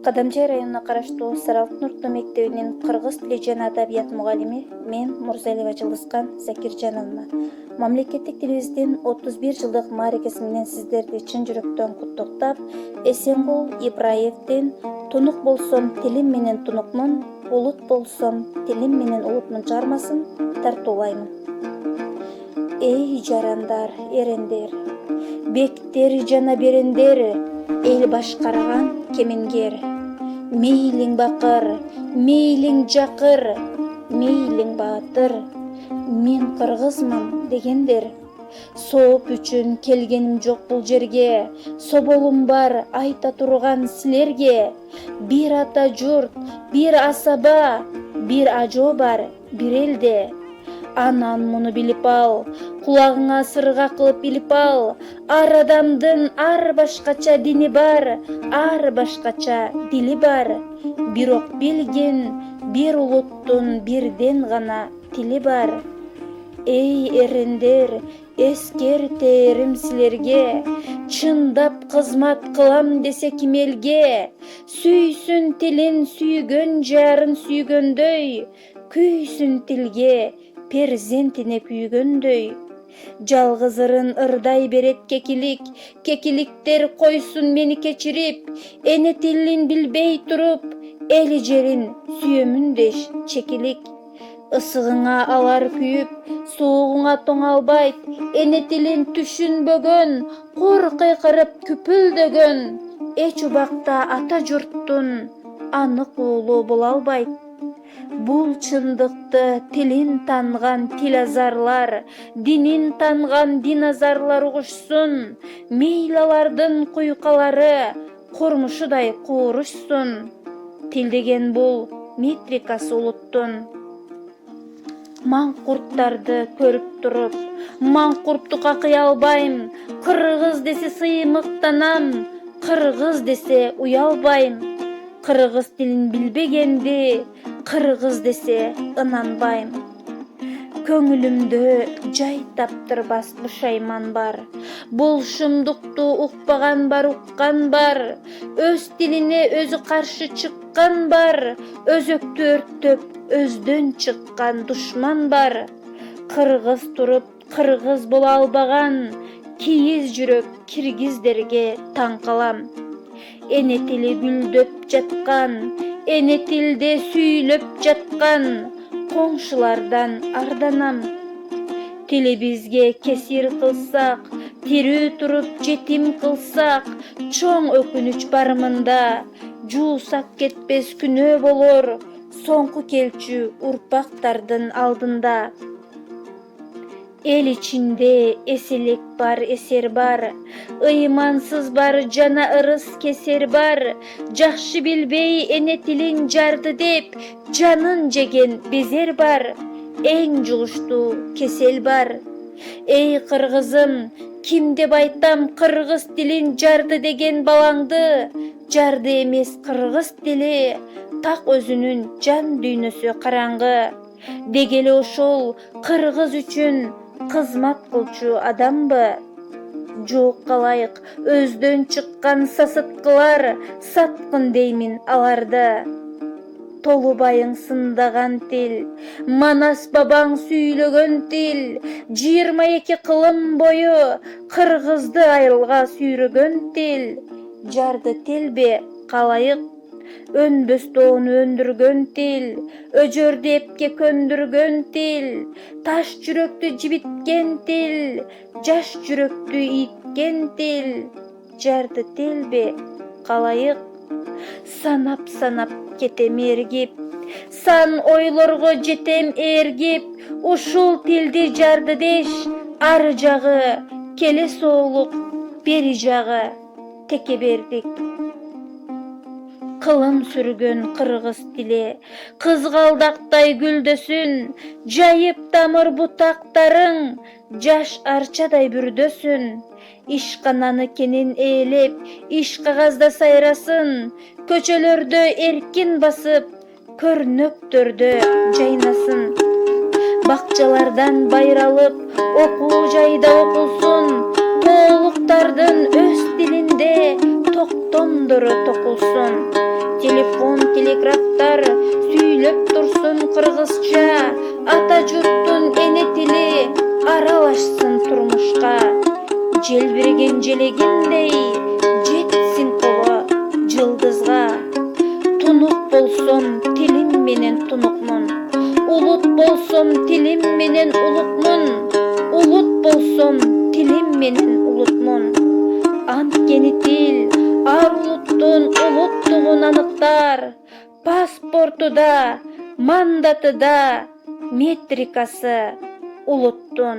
Кадамжай районуна караштуу Саралтын орто мектебинин кыргыз тили жана адабият мугалими мен Мурзалиева Жылыскан Закиржановна. Мамлекеттик тилибиздин 31 жылдык мааракеси менен сиздерди чын жүрөктөн куттуктап, Эсенгул Ибраевдин "Тунук болсом тилим менен тунукмун, улут болсом тилим менен улутмун" чыгармасын тартуулаймын. Эй жарандар, эрендер, бектер жана берендер, эл башкарган кемингер. Мейлиң бакыр, мейлиң жакыр, мейлиң баатыр, мен кыргызмын дегендер. Сооп үчүн келгеним жок бул жерге, соболум бар айта турган силерге. Бир ата журт, бир асаба, бир ажоо бар бир элде. Анан муну билип ал, кулагыңа сырга кылып илип ал. Ар адамдын ар башкача дини бар, ар башкача дили бар. Бирок билген бир улуттун бирден гана тили бар. Эй эрендер, эскертерим силерге, чындап кызмат кылам десе ким элге. Сүйсүн тилин сүйгөн жарын сүйгөндөй, күйсүн тилге перзентине күйгөндөй. Жалгыз ырын ырдай берет кекилик, кекиликтер койсун мени кечирип. Эне тилин билбей туруп, эли жерин сүйөмүн деш чекилик. Ысыгыңа алар күйүп, суугуңа тоңалбайт. Эне тилин түшүнбөгөн, кур кыйкырып күпүлдөгөн. Эч убакта ата журттун анык уулу боло албайт. Бул чындыкты тилин танган тилазарлар, динин танган диназарлар угушсун. Мейли алардын куйкалары курмушудай куурушсун. Тил деген бул метрикасы улуттун. Маңкурттарды көрүп туруп, маңкурттукка кыя албайм. Кыргыз десе сыймыктанам, кыргыз десе уялбайм. Кыргыз тилин билбегенди, кыргыз десе ынанбайм. Көңүлүмдө жай таптырбас бушайман бар. Бул шумдукту укпаган бар, уккан бар. Өз тилине өзү каршы чыккан бар. Өзөктү өрттөп өздөн чыккан душман бар. Кыргыз туруп кыргыз боло албаган кийиз жүрөк киргиздерге таң калам. Эне тили гүлдөп жаткан, эне тилде сүйлөп жаткан коңшулардан арданам. Тилибизге кесир кылсак, тирүү туруп жетим кылсак, чоң өкүнүч бар мында. Жуусак кетпес күнөө болор соңку келчү урпактардын алдында. Эл ичинде эселек бар, эсер бар, ыймансыз бар, жана ырыс кесер бар. Жакшы билбей эне тилин жарды деп, жанын жеген безер бар. Эң жугуштуу кесел бар. Эй кыргызым, ким деп айтам кыргыз тилин жарды деген балаңды? Жарды эмес кыргыз тили, так өзүнүн жан дүйнөсү караңгы. Дегеле ошол кыргыз үчүн кызмат кылчу адамбы? Жок, калайык, өздөн чыккан сасыткылар, саткын деймин аларды. Толубайың сындаган тил, Манас бабаң сүйлөгөн тил, 22 кылым бою кыргызды айылга сүйрөгөн тил. Жарды телбе, калайык, өнбөс тоону өндүргөн тил, өжөрдү эпке көндүргөн тил, таш жүрөктү жибиткен тил, жаш жүрөктү ийиткен тил. Жарды телбе, калайык, санап кетем эргип, сан ойлорго жетем эргип. Ушул тилди жарды деш, ары жагы келе соолук, бери жагы текебердик. Кылым сүргөн кыргыз тили, кызгалдактай гүлдөсүн. Жайып тамыр бутактарың, жаш арчадай бүрдөсүн. Ишкананы кенин ээлеп, иш кагазда сайрасын. Көчөлөрдө эркин басып, көрнөктөрдө жайнасын. Бакчалардан байралып, окуу жайда окулсун. Тоолуктардын өз тилинде токтомдору токулсун. телефон, телеграфтар сүйлөп турсун кыргызча, ата журттун эне тили аралашсын турмушка. Желбиреген желегиндей жетсин коло жылдызга. Тунук болсом тилим менен тунукмун, улут болсом тилим менен улукмун, улут болсом тилим менен улутмун. Анткени тил ар улуттун улуттугун аныктар, паспортуда, мандатыда метрикасы улуттун